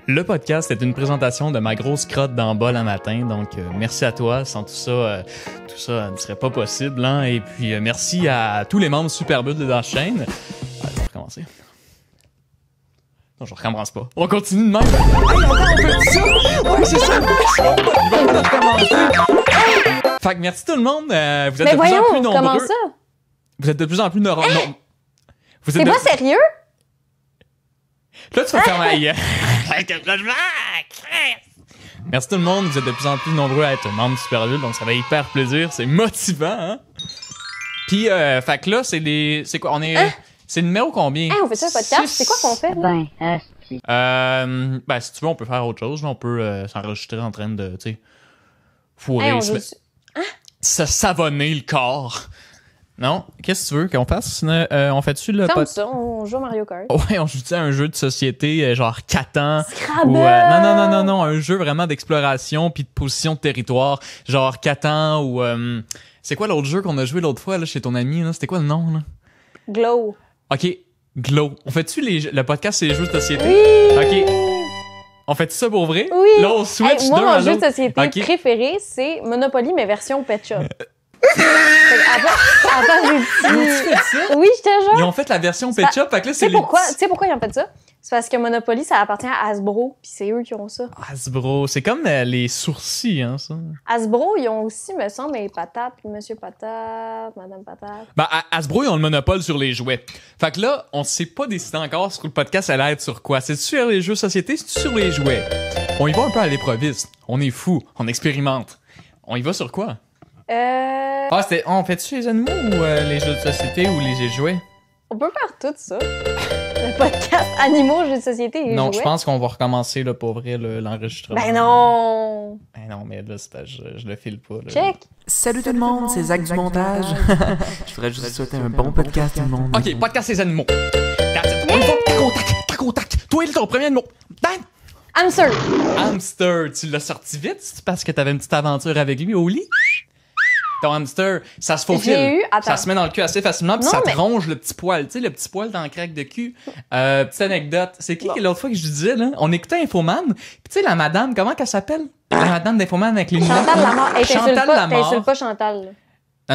Le podcast est une présentation de ma grosse crotte d'en bas le matin, donc merci à toi. Sans tout ça ne serait pas possible. Hein? Et puis merci à tous les membres Superbull de la chaîne. Je vais recommencer. Non, je recommence pas. On continue de même. Hey, encore on fait ça! Ouais, c'est ça! Il va pas recommencer. Fait que merci tout le monde. Vous êtes de plus en plus nombreux. Comment ça? Vous êtes de plus en plus nombreux. Non. C'est pas sérieux? Là, tu vas faire ma gueule. Merci tout le monde, vous êtes de plus en plus nombreux à être membres Superbull, donc ça fait hyper plaisir, c'est motivant, hein? Puis, fait que là, c'est quoi? On est... Hein? C'est le numéro combien? On fait ça, le podcast? C'est quoi qu'on fait? Ben, si tu veux, on peut faire autre chose, là. On peut s'enregistrer en train de, tu sais, fourrer, se savonner le corps. Non? Qu'est-ce que tu veux qu'on fasse? On fait dessus le comme ça, on joue à Mario Kart. Ouais, on joue à un jeu de société, genre Catan. Scrabble! Ou, non, un jeu vraiment d'exploration puis de position de territoire, genre Catan ou... c'est quoi l'autre jeu qu'on a joué l'autre fois là, chez ton ami? Là? C'était quoi le nom? Là? Glow. OK, Glow. On fait-tu le podcast, c'est les jeux de société? Oui! OK. On fait ça pour vrai? Oui! Là, on switch moi, deux mon à jeu l'autre. de société préféré, c'est Monopoly, mais version Pet Shop. Attends, j'ai dit... Ils ont-tu fait ça? Oui, je te jure. Ils ont fait la version Pet Shop, fait que là, c'est Tu sais pourquoi ils ont fait ça? C'est parce que Monopoly, ça appartient à Hasbro, puis c'est eux qui ont ça. Hasbro, c'est comme les sourcils, hein, ça. Hasbro, ils ont aussi, me semble, les patates, puis Monsieur Patate, Madame Patate. Ben, Hasbro, ils ont le monopole sur les jouets. Fait que là, on s'est pas décidé encore sur le podcast, ça allait être sur quoi. C'est-tu sur les jeux société, c'est-tu sur les jouets? On y va un peu à l'improviste. On est fou, on expérimente. On y va sur quoi? On fait-tu les animaux ou les jeux de société ou les jouets? On peut faire tout ça. Le podcast animaux, jeux de société et Non, jouets. je pense qu'on va recommencer là, pour vrai l'enregistrement. Ben non! Ben non, mais là, je le file pas. Là. Check! Salut tout le monde, c'est Zach du montage. Je voudrais juste souhaiter un bon podcast tout le monde. Ok, podcast les animaux. On y va, tac au tac. Toi, ton premier animal. Bang! Hamster! Hamster, tu l'as sorti vite? C'est parce que t'avais une petite aventure avec lui au lit? Ton hamster, ça se faufile. Ça se met dans le cul assez facilement, puis ça te ronge le petit poil. Tu sais, le petit poil dans le craque de cul. Petite anecdote. C'est qui l'autre fois que je disais, là? On écoutait Infoman, puis tu sais, la madame, comment qu'elle s'appelle? La madame d'Infoman avec les lunettes. Chantal Lamarre. Chantal Lamarre. T'insultes pas Chantal, là.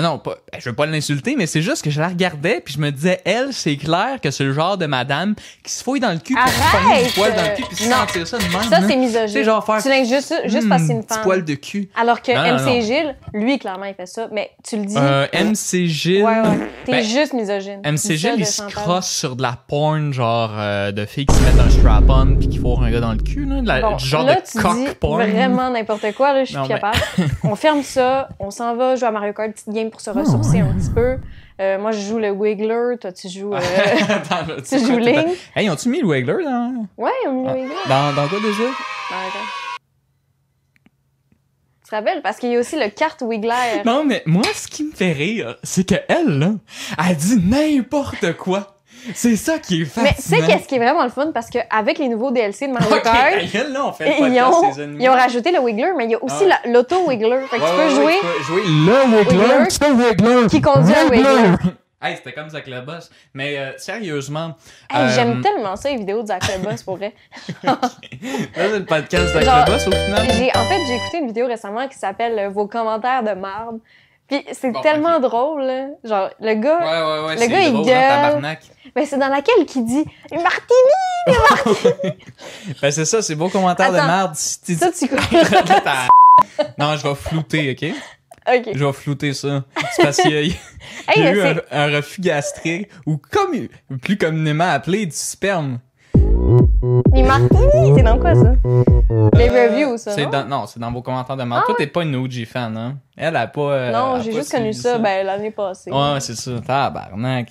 Non, je veux pas l'insulter, mais c'est juste que je la regardais puis je me disais, elle, c'est clair que c'est le genre de madame qui se fouille dans le cul pour se pogner du poil dans le cul puis se sentir ça de même. Ça, c'est misogyne. C'est genre faire... Tu l'insultes juste parce que c'est une femme. Petit poil de cul. Alors que MC Gilles, lui, clairement, il fait ça. Mais tu le dis... MC Gilles... Ouais. T'es juste misogyne. MC Gilles, il se crosse sur de la porn, genre de filles qui se mettent un strap-on puis qui fourrent un gars dans le cul, là. Du genre là, de cock porn. Vraiment n'importe quoi, là. Je suis plus capable. On ferme ça. On s'en va jouer à Mario Kart, petite game pour se ressourcer un petit peu. Moi, je joue le Wiggler. Toi, tu joues... tu joues Link. Hey, ont-tu mis le Wiggler dans... Ouais, ils ont mis le Wiggler. Dans quoi déjà? Tu te rappelles? Parce qu'il y a aussi le kart Wiggler. Non, mais moi, ce qui me fait rire, c'est qu'elle, là, elle dit n'importe quoi. C'est ça qui est fascinant. Mais tu sais qu'est-ce qui est vraiment le fun? Parce qu'avec les nouveaux DLC de Mario Kart, là, on fait le ils ont rajouté le Wiggler, mais il y a aussi l'auto-Wiggler. Fait que tu peux jouer... Tu peux jouer le Wiggler qui conduit un Wiggler. Hey, c'était comme Zach le Boss. Mais sérieusement... Hey, j'aime tellement ça, les vidéos de Zach le Boss, pour vrai. Là, c'est le podcast de Zach le Boss, au final. J'ai écouté une vidéo récemment qui s'appelle « Vos commentaires de marde ». Puis c'est tellement drôle, là. Genre, le gars... Ouais, le gars, il gueule. Mais c'est dans laquelle qu'il dit « Martini! » Ben c'est ça, c'est beau commentaire de merde. Si ça, tu Non, je vais flouter, OK? OK. Je vais flouter ça. C'est parce qu'il y a eu un refus gastrique, ou plus communément appelé du sperme. Les martinis, c'est dans quoi, ça? Les reviews, ça, non? C'est dans vos commentaires de merde. Toi, t'es pas une OG fan, hein? Elle a pas... non, j'ai juste connu ça, l'année passée. Ouais, c'est ça. Tabarnak.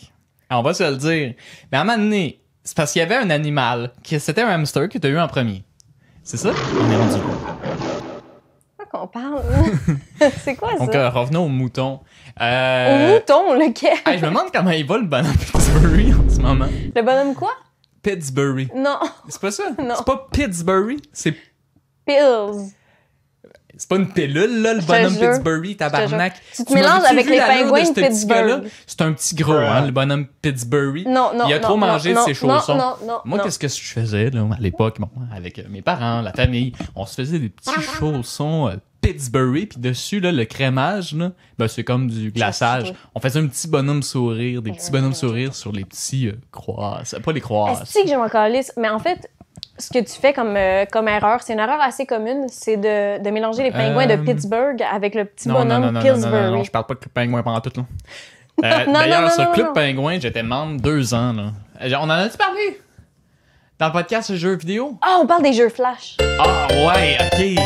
On va se le dire. Mais à un moment donné, c'est parce qu'il y avait un animal, c'était un hamster que t'as eu en premier. C'est ça? On est rendu là. Quoi qu'on parle? C'est quoi ça? Donc, revenons au mouton. Au mouton, lequel? Hey, je me demande comment il va le bonhomme Pittsburgh en ce moment. Le bonhomme quoi? Pittsburgh. Non. C'est pas ça? Non. C'est pas Pittsburgh, c'est... Pills. C'est pas une pilule, là, le bonhomme Pittsburgh, tabarnak. Tu te mélanges avec les pingouins de Pittsburgh. C'est un petit gros, hein, le bonhomme Pittsburgh. Non. Il a trop mangé de ses chaussons. Non. Moi, qu'est-ce que je faisais, là, à l'époque, avec mes parents, la famille? On se faisait des petits chaussons Pittsburgh, puis dessus, là, le crémage, là, ben, c'est comme du glaçage. On faisait un petit bonhomme sourire, des petits bonhommes sourire sur les petits croix. Pas les croix. Est-ce que je m'en calisse? Mais en fait, ce que tu fais comme erreur, c'est une erreur assez commune, c'est de mélanger les pingouins de Pittsburgh avec le petit bonhomme Pillsbury. Non, je parle pas de Club Pingouin pendant tout, là. D'ailleurs, sur Club Pingouin, j'étais membre 2 ans, là. On en a-tu parlé? Dans le podcast jeux vidéo? Ah, on parle des jeux Flash. Ah, ouais, OK.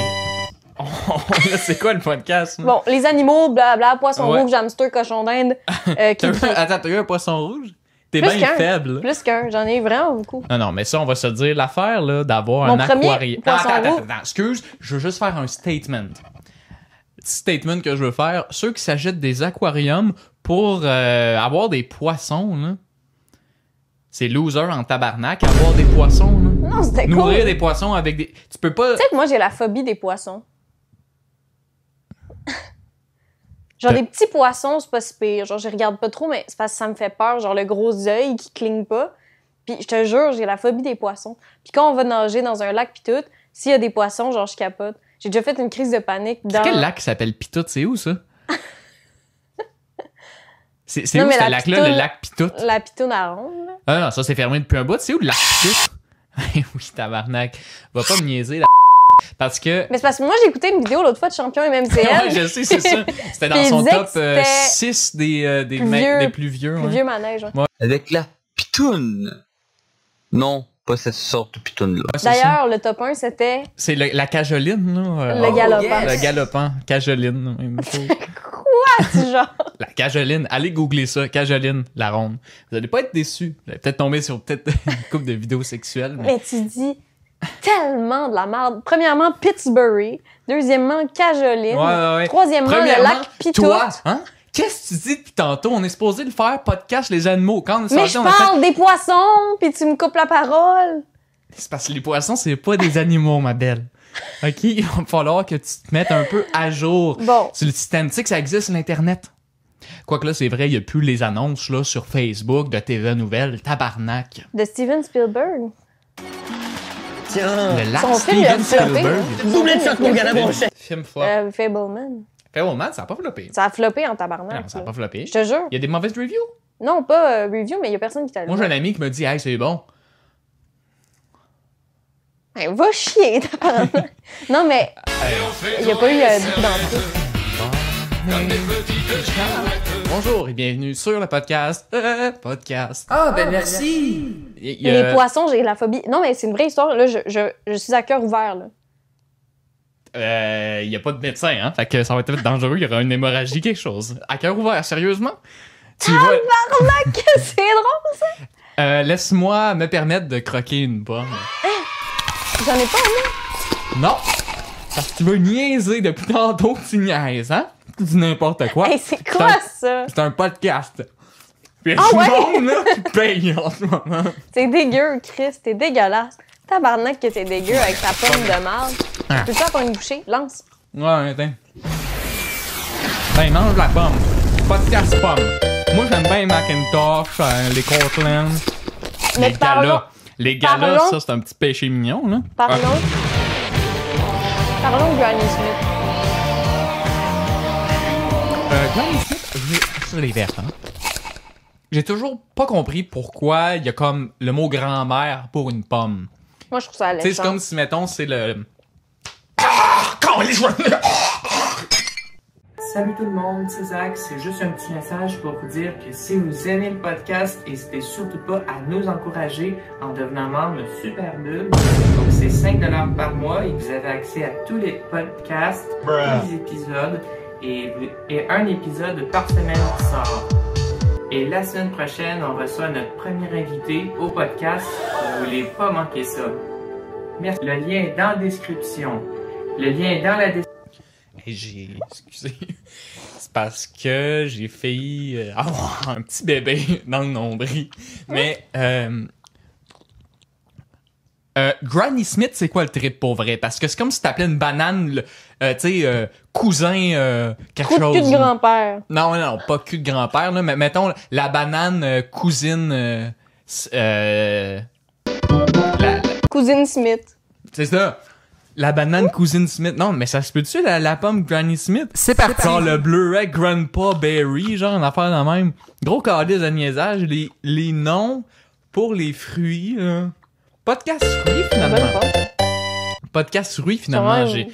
Là, c'est quoi le podcast? Là? Bon, les animaux, blabla, poisson rouge, hamster, cochon d'Inde. Attends, t'as eu un poisson rouge? T'es bien faible. Plus qu'un, j'en ai vraiment beaucoup. Non, mais ça, on va se dire l'affaire, là, d'avoir un aquarium. Attends, excuse, je veux juste faire un statement. Statement que je veux faire. Ceux qui s'achètent des aquariums pour avoir des poissons, là, c'est loser en tabarnak, avoir des poissons, là. Non, c'était cool. Nourrir des poissons avec des... Tu peux pas... Tu sais que moi, j'ai la phobie des poissons. Genre, des petits poissons, c'est pas si pire. Genre, je regarde pas trop, mais c'est parce que ça me fait peur. Genre, le gros œil qui cligne pas. Puis, je te jure, j'ai la phobie des poissons. Puis, quand on va nager dans un lac pis tout, s'il y a des poissons, genre, je capote. J'ai déjà fait une crise de panique dans... Quel lac s'appelle Pitoute? C'est où, ça? c'est où, ce lac-là, le lac Pitoute? La Pitoune à ronde, là. Ah non, ça, c'est fermé depuis un bout. C'est où, le lac Pitoute? Oui, tabarnak. Va pas me niaiser, la... Parce que... Mais c'est parce que moi, j'ai écouté une vidéo l'autre fois de champion MMCL. Ouais, je sais, c'est ça. C'était dans son top 6 des plus vieux. Plus vieux manège, ouais. Avec la pitoune. Non, pas cette sorte de pitoune-là. Ouais, d'ailleurs, le top 1, c'était... C'est la cajoline, là. Le galopant. Le galopant. Cajoline. Quoi, tu genre? La cajoline. Allez googler ça. Cajoline, la ronde. Vous allez pas être déçus. Vous allez peut-être tomber sur une couple de vidéos sexuelles. Mais tu dis... tellement de la merde. Premièrement, Pittsburgh. Deuxièmement, Cajoline. Ouais. Troisièmement, le lac Pitoute. Toi, hein? Qu'est-ce que tu dis depuis tantôt? On est supposé le faire, podcast les animaux. Quand on est mais je parle des poissons, puis tu me coupes la parole. C'est parce que les poissons, c'est pas des animaux, ma belle. OK? Il va falloir que tu te mettes un peu à jour. Bon. Sur le système, tu sais que ça existe sur l'Internet. Quoique là, c'est vrai, il n'y a plus les annonces là, sur Facebook de TV Nouvelles. Tabarnak. De Steven Spielberg. Tiens, Le lac Son film, Steven il a floppé. Spielberg. doublé de ça pour gagner mon chèque. Film flop. Fableman. Fableman, ça a pas floppé. Ça a floppé en tabarnak. Non, ça a là. pas floppé. Je te jure. Il y a des mauvaises reviews. Non, pas review, mais il y a personne qui t'a lu. Moi, j'ai un ami qui me dit « Hey, c'est bon. » Ben, va chier, tabarnak. Non, mais il n'y a pas eu beaucoup d'entrées. Bonjour et bienvenue sur le podcast. Podcast. Ah, ben merci! Les poissons, j'ai la phobie. Non, mais c'est une vraie histoire. Là, je suis à cœur ouvert, là. Il n'y a pas de médecin, hein? Fait que ça va être dangereux, il y aura une hémorragie, quelque chose. À cœur ouvert, sérieusement? Tabarnak, c'est drôle, ça! Laisse-moi me permettre de croquer une pomme. J'en ai pas, moi. Non! Parce que tu veux niaiser depuis tantôt que tu niaises, hein? Tu dis n'importe quoi. Hey, c'est quoi ça? C'est un podcast. Puis Ah ouais? tout le monde, là, qui paye en ce moment. C'est dégueu, Chris. T'es dégueulasse. Tabarnak que t'es dégueu avec ta pomme de marde. Ah. Peux-tu avoir une bouchée? Lance. Ouais, attends. Ben, mange la pomme. Podcast pomme. Moi, j'aime bien Macintosh, les Cortland. Mais Les parlons- galas. Les galas, parlons- ça, c'est un petit péché mignon, là. Parlons de Granny Smith. Granny Smith, sur les vertes, hein. J'ai toujours pas compris pourquoi il y a comme le mot grand-mère pour une pomme. Moi, je trouve ça Tu sais, c'est alléchant. comme si, mettons, c'est le... Salut tout le monde, c'est Zach. C'est juste un petit message pour vous dire que si vous aimez le podcast, n'hésitez surtout pas à nous encourager en devenant membre de Superbulle. Donc c'est 5$ par mois et vous avez accès à tous les podcasts, tous les épisodes et un épisode par semaine qui sort. Et la semaine prochaine, on reçoit notre premier invité au podcast. Vous ne voulez pas manquer ça. Merci. Le lien est dans la description. Le lien est dans la description. Excusez. C'est parce que j'ai failli avoir un petit bébé dans le nombril. Mais, Granny Smith, c'est quoi le trip pour vrai? Parce que c'est comme si t'appelais une banane, tu sais, cousin, quelque Coup de chose. cul de grand-père. Non, pas cul de grand-père, là, mais mettons la banane cousine, Cousine Smith. c'est ça. La banane cousine Smith. Non, mais ça se peut-tu, la pomme Granny Smith? C'est parti. Genre le Bleuet Grandpa Berry, genre une affaire de même. Gros calice de niaisage, les noms pour les fruits, là. Podcast fruits, finalement. Bonne fois. Podcast fruits, finalement. J'ai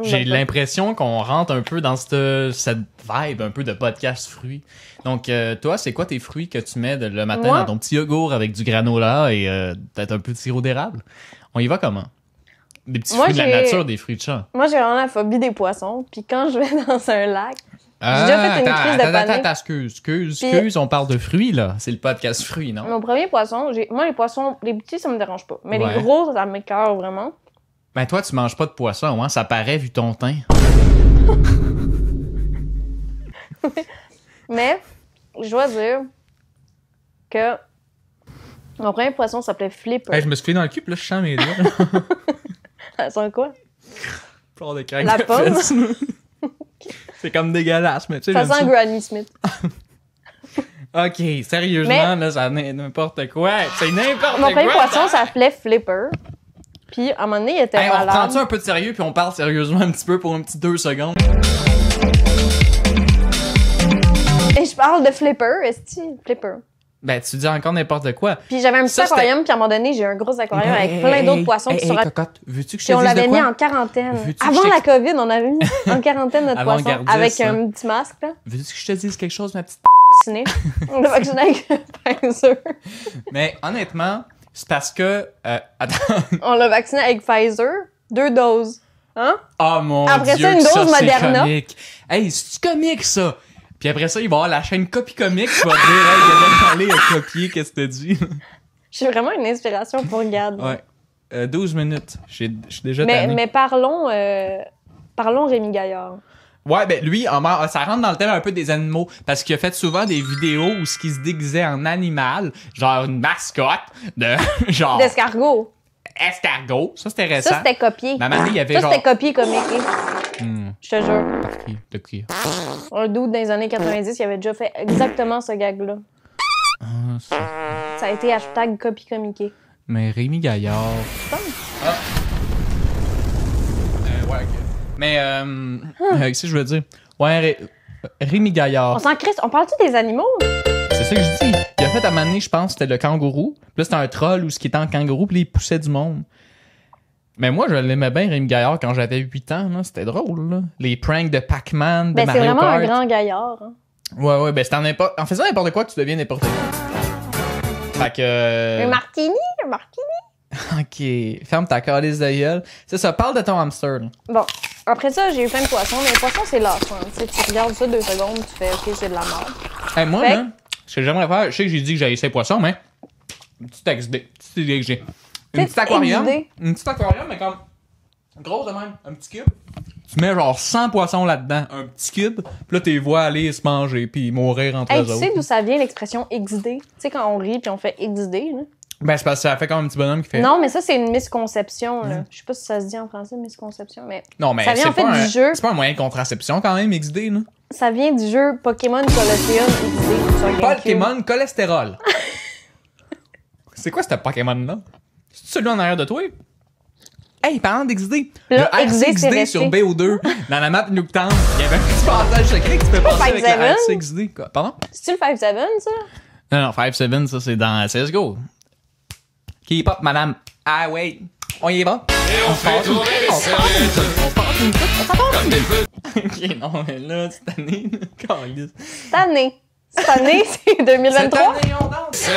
J'ai l'impression qu'on rentre un peu dans cette vibe un peu de podcast fruits. Donc, toi, c'est quoi tes fruits que tu mais le matin Moi? dans ton petit yogourt avec du granola et peut-être un peu de sirop d'érable? On y va comment? Des petits Moi, fruits de la j'ai- nature, des fruits de champ. Moi, j'ai vraiment la phobie des poissons. Puis quand je vais dans un lac, déjà fait une crise de panique. Excuse, on parle de fruits, là. C'est le podcast fruits, non? mon premier poisson, moi, les poissons, les petits, ça me dérange pas. Mais Ouais. les gros, ça m'écoeure vraiment. Ben, toi, tu manges pas de poisson, hein? Ça paraît vu ton teint. Mais, je dois dire que mon premier poisson s'appelait Flipper. Hey, je me suis fait dans le cul, puis là, je sens mes doigts. Ça sent quoi? Fleur de craque La de pomme? fesses. C'est comme dégueulasse, mais tu sais, Ça j'aime sent Granny Smith. Ok, sérieusement, là, ça n'est n'importe quoi. C'est n'importe Mon quoi. premier poisson s'appelait Flipper. Puis, à un moment donné, il était Hey, on malade. reprend ça un peu de sérieux, puis on parle sérieusement un petit peu pour un petit 2 secondes. Et je parle de Flipper, est-ce Flipper. Ben, tu dis encore n'importe quoi. Puis j'avais un petit Ça, c'était- aquarium, puis à un moment donné, j'ai un gros aquarium avec plein d'autres poissons qui sont... cocotte, veux-tu que je te Puis on dise de l'avait mis quoi? en quarantaine. Veux-tu que Avant je la COVID, on avait mis en quarantaine notre poisson Avant-gardiste, avec ça. un petit masque, là, Veux-tu que je te dise quelque chose, ma petite... vacciné. On l'a vacciné avec Pfizer. Mais honnêtement, c'est parce que... attends. On l'a vacciné avec Pfizer, 2 doses. Hein? Oh mon Après Dieu, ça, une que dose c'est Moderna. comique. Hey, c'est comique, ça? Puis après ça, il va y avoir la chaîne Copy Comique qui va dire, hey, il va aller copier, qu'est-ce que t'as dit? J'ai vraiment une inspiration pour Gad. Ouais. 12 minutes. Je suis déjà tanné. Mais parlons Rémi Gaillard. Ouais, ben lui, ça rentre dans le thème un peu des animaux, parce qu'il a fait souvent des vidéos où ce qui se déguisait en animal, genre une mascotte de genre D'escargot. escargot. Ça, c'était récent. Ça, c'était copié. Ma mamie, il y avait Ça, genre... c'était copié comme écrit. Je te jure. Par qui? De qui? Un dude dans les années 90, il avait déjà fait exactement ce gag-là. Ah, ça. Ça a été hashtag copie comiqué. Mais Rémi Gaillard... Ah. Ouais, ok. Mais, qu'est-ce que je veux dire? Ouais, Rémi Gaillard. On s'en crisse. On parle-tu des animaux? C'est ça que je dis. Il a fait à un moment donné, je pense, c'était le kangourou. Puis là, c'était un troll où ce qui était en kangourou, puis là, il poussait du monde. Mais moi, je l'aimais bien, Rémi Gaillard, quand j'avais 8 ans. Là. C'était drôle, là. Les pranks de Pac-Man, de Ben, c'est Mario vraiment Kart. un grand gaillard. Hein. Ouais, ben, c'était en faisant n'importe quoi que tu deviens n'importe quoi. Fait que... Un martini. Ok, ferme ta calice de gueule. C'est ça, parle de ton hamster, là. Bon, après ça, j'ai eu plein de poissons. Mais les poissons, c'est lassant. Tu sais, tu regardes ça 2 secondes, tu fais OK, c'est de la merde. Hey, moi, Fait- là, ce que j'aimerais faire, je sais que j'ai dit que j'avais 6 poissons, mais... Une petite idée que j'ai. Une petite aquarium. idée. Une petite aquarium, mais comme... Grosse de même, un petit cube. Tu mets genre 100 poissons là-dedans, un petit cube, puis là, tu les vois aller se manger puis mourir entre Hey, eux tu autres. sais d'où ça vient l'expression XD? Tu sais, quand on rit puis on fait XD, là? Ben, c'est parce que ça fait comme un petit bonhomme qui fait... Non, mais ça, c'est une misconception, là. Je sais pas si ça se dit en français, misconception, mais Non, mais ça vient c'est en fait pas du jeu. C'est pas un moyen de contraception quand même, XD, là. ça vient du jeu Pokémon Colosseum XD sur GameCube. Pokémon cholestérol. C'est quoi ce Pokémon-là? C'est celui en arrière de toi? Hey, parlant d'XD, Là, le XD, c'est RCXD resté. sur BO2, dans la map Nuketown, il y avait un petit passage secret que tu peux passer avec le 5-7? RCXD. Quoi. Pardon? C'est-tu le 5-7, ça? Non, 5-7, ça c'est dans CSGO. Keep up, madame. Ah, wait. On y va? On fait tourner les Ok, non, mais là, cette année, câlisse. Cette année. Cette année, c'est 2023. Cette année, on danse.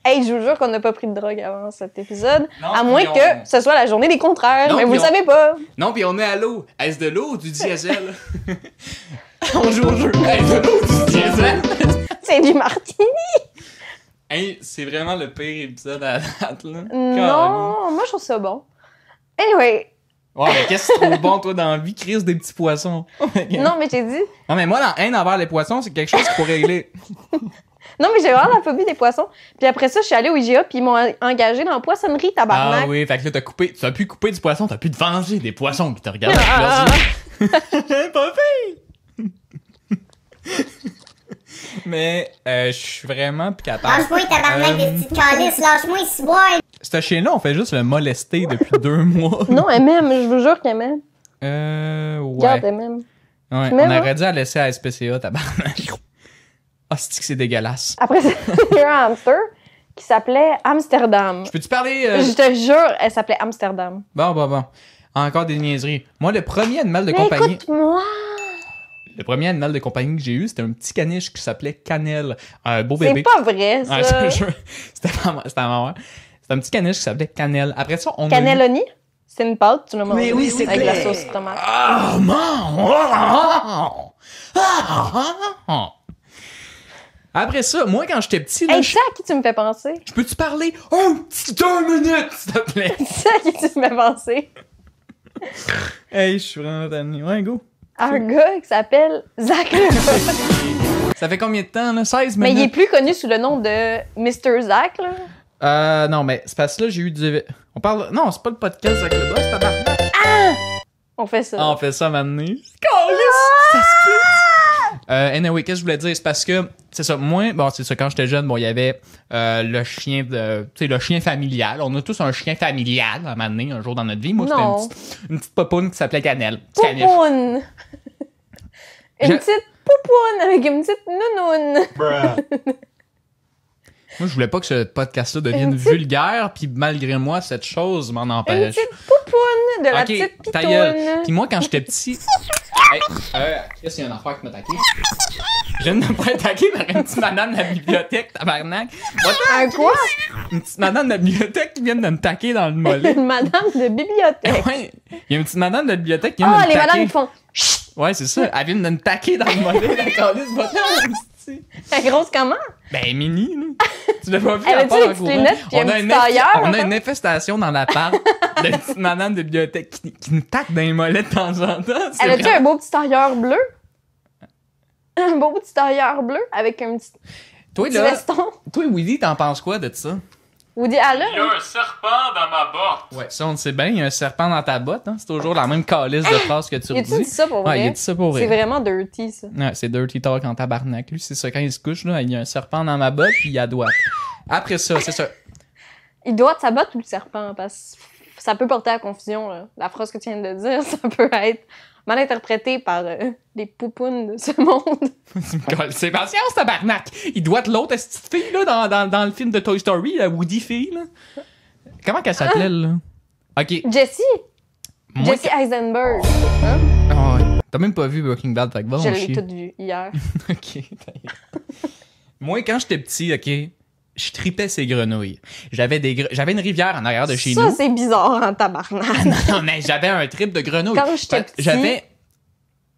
Hey, je vous jure qu'on n'a pas pris de drogue avant cet épisode. Non, à moins puis que ce soit la journée des contraires. Non, mais vous puis le savez pas. Non, pis on est à l'eau. Est-ce de l'eau ou du diesel? On joue au jeu. Est-ce de l'eau ou du diesel? C'est du martini. Hey, c'est vraiment le pire épisode à date, là. Non, moi, je trouve ça bon. Anyway. Ouais, mais qu'est-ce que tu trouves bon, toi, dans la vie, Chris, des petits poissons? Non, mais j'ai dit... Non, mais moi, la haine envers les poissons, c'est quelque chose qu'il faut régler. Non, mais j'ai vraiment la phobie des poissons. Puis après ça, je suis allée au IGA, puis ils m'ont engagé dans la poissonnerie, tabarnak. Ah oui, fait que là, tu as pu couper du poisson, t'as pu te venger des poissons qui te regardent Ah. avec leurs yeux. Pas fait! Mais je suis vraiment plus capable. Lâche-moi, tabarnak, des petites calices. Lâche-moi, ici, boire. Ce chien-là, on fait juste le molester depuis 2 mois. Non, elle m'aime, je vous jure qu'elle m'aime. Regarde, Ouais. elle m'aime. Ouais, Tu on m'aimes, aurait dû la laisser à SPCA, tabarnak. Ah, c'est dégueulasse. Après, c'est un hamster qui s'appelait Amsterdam. Peux-tu parler... Je te jure, elle s'appelait Amsterdam. Bon. Encore des niaiseries. Moi, le premier animal de Mais compagnie... écoute-moi! Le premier animal de compagnie que j'ai eu, c'était un petit caniche qui s'appelait Cannelle. Un beau C'est bébé. pas vrai, ça. Ouais, je te jure. C'était pas moi. C'était un petit caniche qui s'appelait Cannelle. Après ça, on a eu... Cannelloni? C'est une pâte, tu l'as mangé. Mais oui, c'est avec clair. la sauce tomate. Ah, non! Après ça, moi, quand j'étais petit, là, Hey, tu sais à qui tu me fais penser? je peux-tu parler un petit 2 minutes, s'il te plaît? Tu sais à qui tu me fais penser? Hey, je suis vraiment tanné. Ouais, go. Un gars qui s'appelle Zach Lefebvre. Ça fait combien de temps, là? 16 Mais il est minutes? plus connu sous le nom de Mr. Zach, là. Non, mais c'est parce que là, j'ai eu du... On parle... Non, c'est pas le podcast avec le boss, c'est tabarnak. On fait ça. Ah, on fait ça maintenant. Ça se peut. Anyway, qu'est-ce que je voulais dire? C'est parce que, c'est ça, moi, bon, c'est ça, quand j'étais jeune, bon, il y avait le chien de... Tu sais, le chien familial. On a tous un chien familial, à un moment donné, un jour dans notre vie. Moi, Non. c'était une petite popoune qui s'appelait Cannelle. Petit caniche. Poupoune! Je- Une petite poupoune avec une petite nounoune. Moi, je voulais pas que ce podcast-là devienne Une petite- vulgaire, puis malgré moi, cette chose m'en Une empêche. petite poupoune de la petite Ok, ta gueule. pitoune. Puis moi, quand j'étais petit... Hey, qu'est-ce qu'il y a un enfant qui m'a attaqué? Je viens de me faire attaquer par une petite madame de la bibliothèque, tabarnak. Un quoi? Une petite madame de la bibliothèque qui vient de me taquer dans le mollet. Une madame de bibliothèque. Ouais, il y a une petite madame de la bibliothèque qui vient Ah, de me les taquer. madames qui font chut! Ouais, c'est ça. Elle vient de me taquer dans le mollet, la calice bâton. Elle est grosse comment? Ben, mini, là. Tu l'as pas vu Elle à a-tu part des en petites courant? lunettes puis un petit tailleur, On a hein? une infestation dans l'appart de petite madame de bibliothèque qui nous taque dans les mollets de temps en temps. C'est Elle a-tu vraiment- un beau petit tailleur bleu? Un beau petit tailleur bleu avec un petit Toi, petit là, veston? toi, Willy, t'en penses quoi de ça? Woody Allen? un serpent dans ma botte. Ouais, ça, on le sait bien. Il y a un serpent dans ta botte, hein. C'est toujours la même calice de phrase que tu Il a-tu redis. dit ça pour Ouais, il a vrai? dit ça pour C'est vrai. vraiment dirty, ça. Ouais, c'est dirty talk en tabarnak. Lui, c'est ça. Quand il se couche, là, il y a un serpent dans ma botte, puis il y a droite. Après ça, c'est ça. Il doit sa botte ou le serpent? Parce que ça peut porter à confusion, là. La phrase que tu viens de dire, ça peut être mal interprété par les poupounes de ce monde. Tu me colles. C'est patience, tabarnak! Il doit être l'autre petite fille, là, dans le film de Toy Story, la Woody fille, là. Comment qu'elle s'appelait, là? Ok. Jessie! Moi, Jessie Eisenberg. Hein? Ah ouais. T'as même pas vu Breaking Bad, fait que va, Je on l'ai chie. toute vue hier. Ok. Moi, quand j'étais petit, ok, je tripais ces grenouilles. J'avais une rivière en arrière de chez Ça, nous. c'est bizarre en tabarnak. Non, mais j'avais un trip de grenouilles. Quand j'étais petit, J'avais...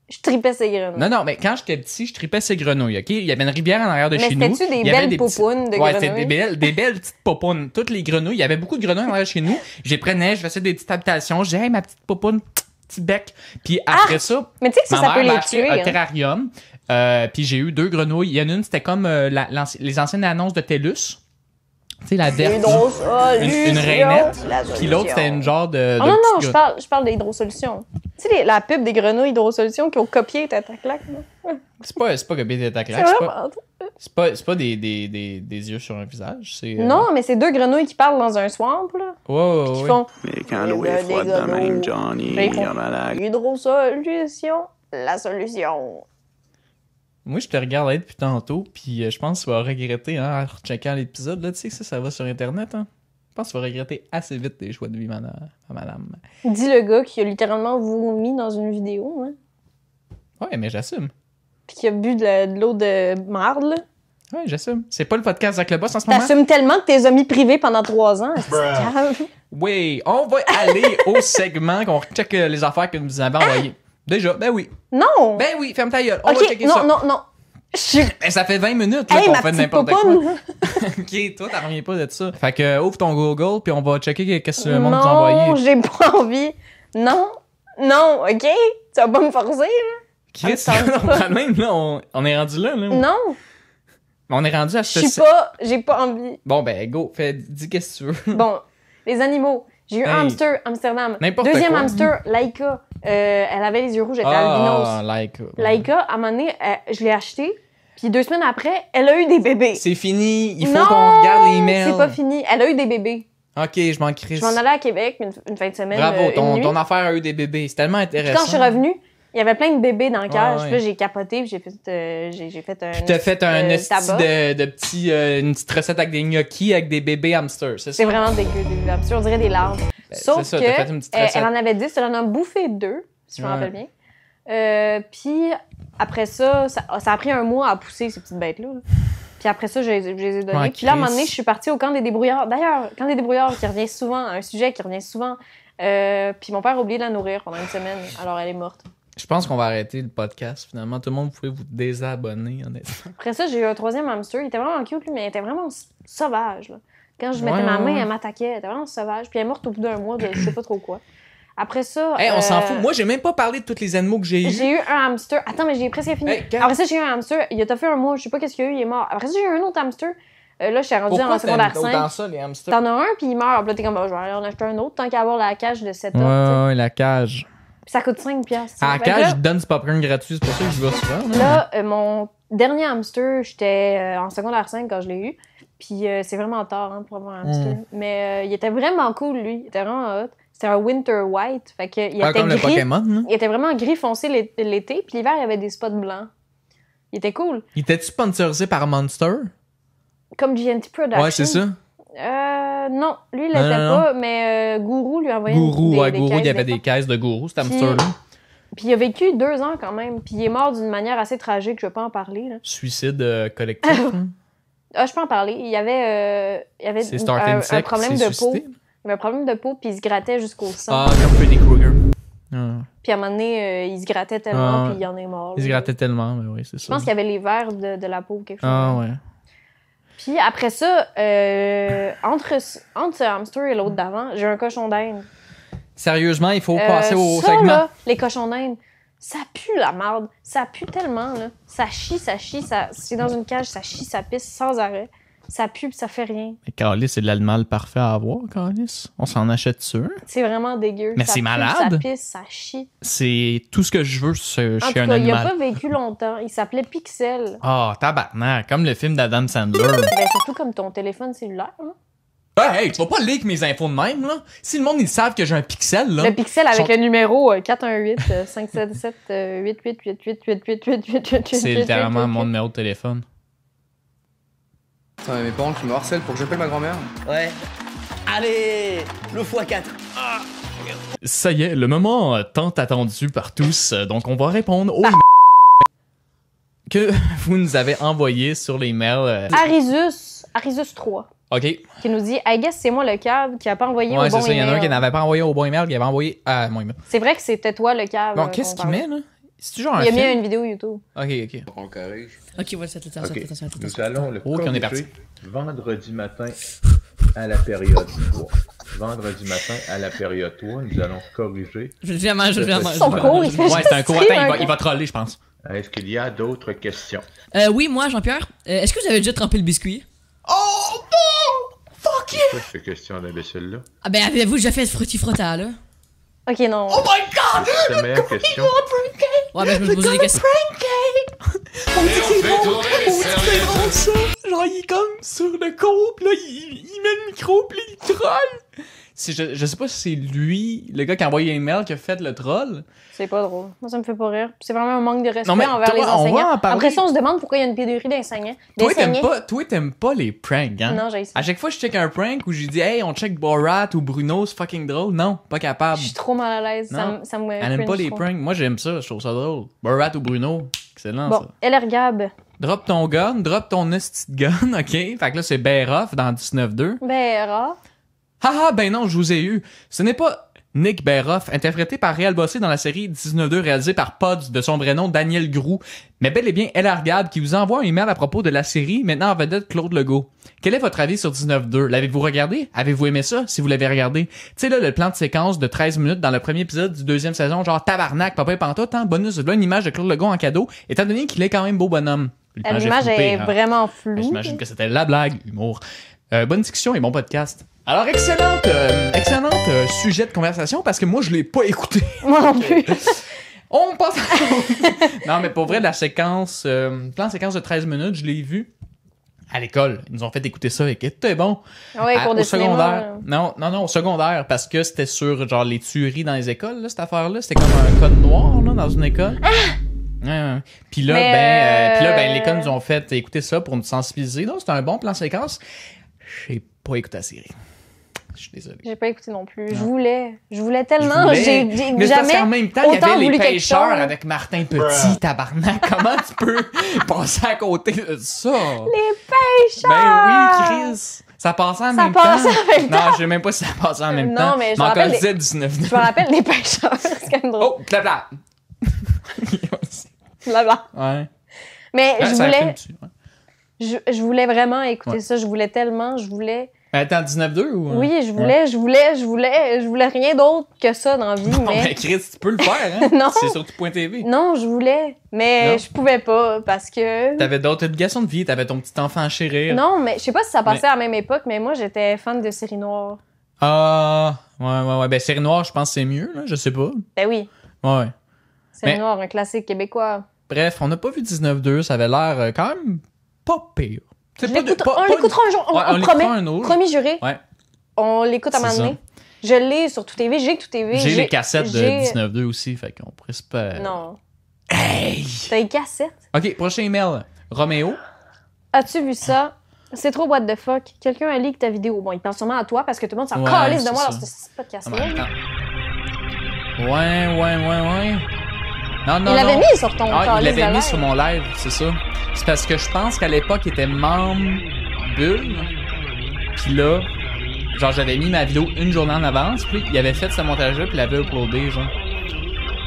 Je tripais ses grenouilles. Non, mais quand j'étais petit, je tripais ces grenouilles, ok? Il y avait une rivière en arrière de Mais chez nous. c'était-tu des Il y avait belles des petits- poupounes de Ouais, grenouilles? c'était des belles petites poupounes. Toutes les grenouilles. Il y avait beaucoup de grenouilles en arrière de chez nous. Je les prenais, je faisais des petites habitations. Je disais, hey, ma petite poupoune, petit bec. Puis après ça, Mais tu sais que ça, ma ça peut mère m'a les acheté tuer. un hein. terrarium. Puis j'ai eu 2 grenouilles. Il y en a une, c'était comme les anciennes annonces de TELUS. Tu sais, la verte. Une rainette. Puis l'autre, c'était une genre de. Oh de non, non, petite je parle d'Hydrosolution. Tu sais, la pub des grenouilles Hydrosolution qui ont copié Tata Claque, là. C'est pas que BT ta C'est claque. vraiment... C'est pas des yeux sur un visage. C'est. Non, mais c'est 2 grenouilles qui parlent dans un swamp, là. Ouais, Qui ouais. font Mais quand l'eau est froide de même, Johnny, Mais ils il font- a malade. Hydrosolution, la solution. Moi, je te regarde là depuis tantôt, puis je pense que tu vas regretter, hein, en recheckant l'épisode. Là, tu sais que ça va sur Internet, hein. Je pense que tu vas regretter assez vite tes choix de vie, madame. Dit le gars qui a littéralement vomi dans une vidéo, hein. Ouais, mais j'assume. Puis qui a bu de l'eau de marde, là. Ouais, j'assume. C'est pas le podcast avec le boss en ce moment? T'assumes tellement que t'es amis privés pendant 3 ans. C'est calme. Oui, on va aller au segment qu'on check les affaires que vous avez envoyées. Déjà, ben oui. Non! Ben oui, ferme ta gueule. On va Ok, checker non, ça. non. Je suis... Ben, ça fait 20 minutes là, Hey, qu'on ma fait petite n'importe quoi. popoune! Ok, toi, t'en reviens pas de ça. Fait que ouvre ton Google, puis on va checker qu'est-ce que le monde nous a Non, envoyé. j'ai pas envie. Non, ok? Tu vas pas me forcer, là? Chris, ça me tente on prend même, là, on est rendu là. Non! On est rendu à J'ai pas envie. Bon, ben, go, dis qu'est-ce que tu veux. Bon, les animaux. J'ai eu un hamster, Amsterdam. Deuxième quoi. hamster, Laika. Elle avait les yeux rouges, elle était albinos. Laika. Laika, à un moment donné, je l'ai acheté. Puis 2 semaines après, elle a eu des bébés. C'est fini, il faut qu'on regarde les mails. C'est pas fini. Elle a eu des bébés. Ok, je m'en crisse. Je m'en allais à Québec une fin de semaine. Bravo, une nuit. ton affaire a eu des bébés. C'est tellement intéressant. Puis quand je suis revenue, il y avait plein de bébés dans le cage. ouais. Puis là, j'ai capoté, puis j'ai fait un. Puis t'as fait un esti tabac. de petit, une petite recette avec des gnocchis avec des bébés hamsters, c'est ça? C'est vraiment dégueu, des hamsters. On dirait des larves. Sauf c'est ça, que t'as fait une petite recette. elle en avait 10, elle en a bouffé 2, si je me rappelle bien. Puis après ça a pris un mois à pousser, ces petites bêtes-là. Puis après ça, je les ai données. Ouais, puis là, à un moment Chris. donné, je suis partie au camp des débrouillards. D'ailleurs, camp des débrouillards qui revient souvent, un sujet qui revient souvent. Puis mon père a oublié de la nourrir pendant une semaine, alors elle est morte. Je pense qu'on va arrêter le podcast, finalement. Tout le monde pouvait vous désabonner, honnêtement. Après ça, j'ai eu un 3e hamster. Il était vraiment cute, lui, mais il était vraiment sauvage. Là. Quand je mettais Ouais, ma main, ouais. elle m'attaquait. Elle était vraiment sauvage. Puis elle est morte au bout d'un mois de je sais pas trop quoi. Après ça... Hey, on s'en fout. Moi, j'ai même pas parlé de tous les animaux que j'ai eus. J'ai eu un hamster. Attends, mais j'ai presque fini. Hey, Après ça, j'ai eu un hamster. Il a fait un mois. Je sais pas qu'est-ce qu'il y a eu. Il est mort. Après ça, j'ai eu un autre hamster. Là, je suis rendue Pourquoi en secondaire t'aimes 5. autant ça, les hamsters? T'en as un, puis il meurt. Puis là, t'es comme, je vais aller en acheter un autre tant qu'à avoir la cage de 7 ans. Ouais, la cage. Puis ça coûte 5$. À la cage, je te donne du popcorn gratuit, c'est pour ça que je vais souvent. Là, mon dernier hamster, j'étais en secondaire 5 quand je l'ai eu. Puis c'est vraiment tard pour avoir un hamster. Mais il était vraiment cool, lui. Il était vraiment hot. C'était un winter white. Fait que, il était comme gris. le Pokémon, là. Il était vraiment gris foncé l'été. Puis l'hiver, il y avait des spots blancs. Il était cool. Il était-tu sponsorisé par Monster? Comme GNT Production. Ouais, c'est ça. Non, lui, il l'était pas. Mais Gourou lui envoyait Gourou, des Gourou, caisses il y avait des des caisses de Gourou, cet Puis- hamster-là. Puis il a vécu 2 ans quand même. Puis il est mort d'une manière assez tragique. Je vais pas en parler. Là. Suicide collectif. hein. Ah, je peux en parler. Il y avait C'est Stark Insect un qui problème s'est de peau. suicidé. Il avait un problème de peau, puis il se grattait jusqu'au sang. Ah, comme Freddy Krueger. Ah. Puis à un moment donné, il se grattait tellement, Ah. puis il en est mort. Il se là. grattait tellement, mais oui, c'est ça. Je pense qu'il y avait les vers de la peau ou quelque chose. Ah, ouais. Puis après ça, entre ce hamster et l'autre d'avant, j'ai un cochon d'Inde. Sérieusement, il faut passer au ça, segment. là, les cochons d'Inde, ça pue la merde. Ça pue tellement, là. Ça chie, c'est dans une cage, ça chie, ça pisse sans arrêt. Ça pue, puis ça fait rien. Mais Carlis, c'est de l'animal parfait à avoir, Carlis. On s'en achète sûr. C'est vraiment dégueu. Mais Ça c'est pue, malade. Ça pisse, ça chie. C'est tout ce que je veux chez En tout un cas, il a animal. pas vécu longtemps. Il s'appelait Pixel. Ah, tabarnak, comme le film d'Adam Sandler. Ben, surtout comme ton téléphone cellulaire. Hein? Hey, tu vas pas leak mes infos de même, là. Si le monde, ils savent que j'ai un pixel, là. Le Pixel avec Sont- le numéro 418-577-888-888-888-888. C'est littéralement mon numéro de téléphone. Putain, mes parents qui me harcèlent pour que j'appelle ma grand-mère. Ouais. Allez, le x4. Ça y est, le moment tant attendu par tous. Donc, on va répondre aux que vous nous avez envoyés sur les mails. Arisus 3, OK. qui nous dit I guess c'est moi le cave qui a pas envoyé Ouais, au bon c'est ça. Il y en a un qui email. n'avait pas envoyé au bon email, qui avait envoyé à mon email. C'est vrai que c'était toi le cave. Bon, qu'est-ce qu'il met, là? C'est toujours un Il a mis film? une vidéo YouTube. OK. On corrige. Ok, voilà, attention. Nous allons le Ok, on est parti. corriger vendredi matin à la période 3. Vendredi matin à la période 3, nous allons corriger. Je viens manger. Son cours, il fait Ouais, c'est un cours. juste Attends, rire. il va troller, je pense. Est-ce qu'il y a d'autres questions? Oui, moi, Jean-Pierre, est-ce que vous avez déjà trempé le biscuit? Oh non! Fuck you! Pourquoi ces questions d'imbécile-là? Ah ben, avez-vous déjà fait frotti-frotta, là? Ok, non. Oh my god! C'est la meilleure question. Ouais, ben, je me posais des questions. On dit que c'est drôle! On dit que c'est drôle, ça! Genre, il est comme sur le couple, là, il met le micro, pis il troll! Je sais pas si c'est lui, le gars qui a envoyé un email, qui a fait le troll. C'est pas drôle. Moi, ça me fait pas rire. C'est vraiment un manque de respect Non, mais envers toi, les on va enseignants. en parler. Après ça, on se demande pourquoi il y a une pénurie d'enseignants. Toi, t'aimes pas les pranks, hein? Non, j'ai ça. À chaque fois que je check un prank où j'ai dit, hey, on check Borat ou Bruno, c'est fucking drôle. Non, pas capable. Je suis trop mal à l'aise. Non. Ça me Elle aime pas cringe les trop. pranks. Moi, j'aime ça, je trouve ça drôle. Borat ou Bruno, excellent, Bon, ça. LR Gab. Drop ton gun, drop ton esti de gun, ok? Fait que là, c'est Beroff dans 19-2. Béra. Haha, ben non, je vous ai eu. Ce n'est pas Nick Beroff, interprété par Réal Bossé dans la série 19-2, réalisée par Pods, de son vrai nom Daniel Groux, mais bel et bien LR Gab, qui vous envoie un email à propos de la série, maintenant en vedette Claude Legault. Quel est votre avis sur 19-2? L'avez-vous regardé? Avez-vous aimé ça, si vous l'avez regardé? Tu sais, là, le plan de séquence de 13 minutes dans le premier épisode du deuxième saison, genre tabarnak, papa et pantoute, hein, bonus, là, une image de Claude Legault en cadeau, étant donné qu'il est quand même beau bonhomme. L'image est vraiment floue. J'imagine que c'était la blague, humour. Bonne discussion et bon podcast. Alors, excellente sujet de conversation parce que moi, je l'ai pas écouté. Moi non plus. On passe à... Non, mais pour vrai, la séquence, plan séquence de 13 minutes, je l'ai vu à l'école. Ils nous ont fait écouter ça et que c'était bon. Ouais, cours de au secondaire. cinéma. Non, au secondaire, parce que c'était sur, genre, les tueries dans les écoles, là, cette affaire-là. C'était comme un code noir, là, dans une école. Ouais. Puis là, l'école nous ont fait écouter ça pour nous sensibiliser. Donc, c'était un bon plan séquence. J'ai pas écouté la série. Je suis désolé. J'ai pas écouté non plus. Je voulais tellement. J'ai mais jamais en même temps, il y avait les pêcheurs avec Martin Petit, tabarnak. Comment tu peux passer à côté de ça? Les pêcheurs! Ben oui, Chris. Ça passait en même temps. Non, je sais même pas si ça passait en même temps. Non, mais je me rappelle. Je me rappelle des pêcheurs. C'est quand même drôle. Oh, blabla. Blabla. Ouais. Mais ouais, je voulais. Je voulais vraiment écouter ça. Je voulais tellement. Attends, 19-2 ou... Oui, je voulais rien d'autre que ça dans la vie, non, mais... Chris, tu peux le faire, hein? Non. C'est sur tout.tv. Non, je voulais, mais je pouvais pas, parce que... T'avais d'autres obligations de vie, t'avais ton petit enfant à chérir. Non, mais je sais pas si ça passait à la même époque, mais moi, j'étais fan de séries noires. Ah, ouais. Ben, série noire, je pense que c'est mieux, là, je sais pas. Ben oui. Ouais. Série noire, un classique québécois. Bref, on n'a pas vu 19-2, ça avait l'air quand même pas pire. On l'écoutera un jour, on promet. Un autre. Promis juré. Ouais. On l'écoute à un moment donné. Je l'ai sur Tout TV, j'ai Tout TV. J'ai les cassettes de 19-2 aussi, fait qu'on pourrait se pas... Non. Hey! T'as les cassettes? OK, prochain email. Roméo. As-tu vu ça? C'est trop what the fuck. Quelqu'un a leak ta vidéo. Bon, il pense sûrement à toi parce que tout le monde s'en calisse de moi dans ce podcast-là. Ouais. Non. Il l'avait mis sur ton calice. Il l'avait mis sur mon live, c'est ça. C'est parce que je pense qu'à l'époque, il était membre Bulle. Puis là, genre, j'avais mis ma vidéo une journée en avance. Puis il avait fait ce montage-là, puis il l'avait uploadé, genre.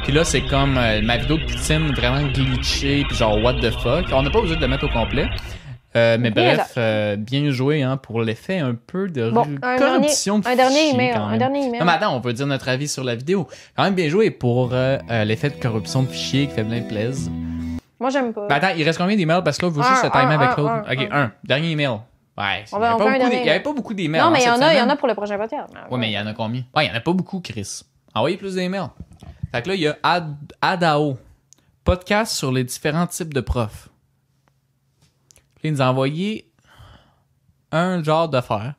Puis là, c'est comme ma vidéo de poutine vraiment glitchée, puis genre, what the fuck. On n'a pas besoin de le mettre au complet. Mais bref, bien joué hein, pour l'effet un peu de corruption de un dernier email. Non, mais attends, on peut dire notre avis sur la vidéo. Quand même bien joué pour l'effet de corruption de fichiers qui fait plein de plaisir. Moi, j'aime pas. Ben attends, il reste combien d'emails? Parce que là, on veut juste se timer avec l'autre. Ok, un. Dernier email. Ouais, il n'y avait pas beaucoup d'emails. Non, mais il y en a pour le prochain podcast. Ouais, mais il y en a combien? Ouais, il n'y en a pas beaucoup, Chris. Envoyez plus d'emails. Fait que là, il y a Adao. Podcast sur les différents types de profs. Il nous a envoyé un genre d'affaire.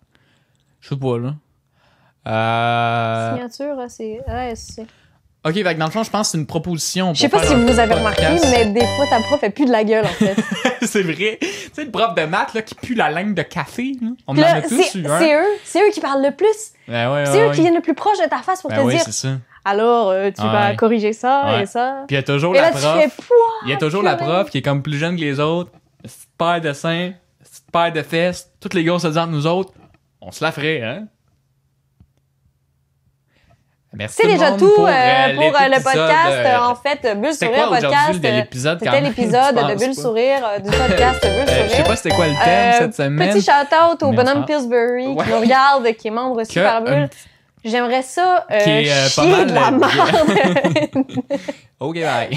Je sais pas, là. Signature, c'est ASC. OK, fait que dans le fond, je pense que c'est une proposition. Je sais pas si vous avez remarqué, mais des fois, ta prof, elle pue de la gueule, en fait. C'est vrai. Tu sais, le prof de maths, là, qui pue la langue de café, là. On en a tous eu un. C'est eux qui parlent le plus. C'est eux qui viennent le plus proche de ta face pour te dire. C'est ça. Alors, tu vas corriger ça et ça. Puis il y a toujours la prof. Il y a toujours la prof qui est comme plus jeune que les autres. Petite paire de seins, petite paire de fesses. Tous les gars se disent entre nous autres. On se la ferait, hein? Merci c'est déjà tout pour le podcast. En fait, Bulle Sourire podcast. C'était l'épisode de Bulle Sourire, du podcast Bulle Sourire. Je sais pas c'était quoi le thème cette semaine. Petit shout-out au bonhomme Pillsbury qui nous regarde, qui est membre Super Bulle. J'aimerais ça chier de la merde. OK, bye.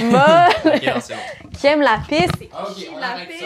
Qui aime la piste. OK, on arrête ça.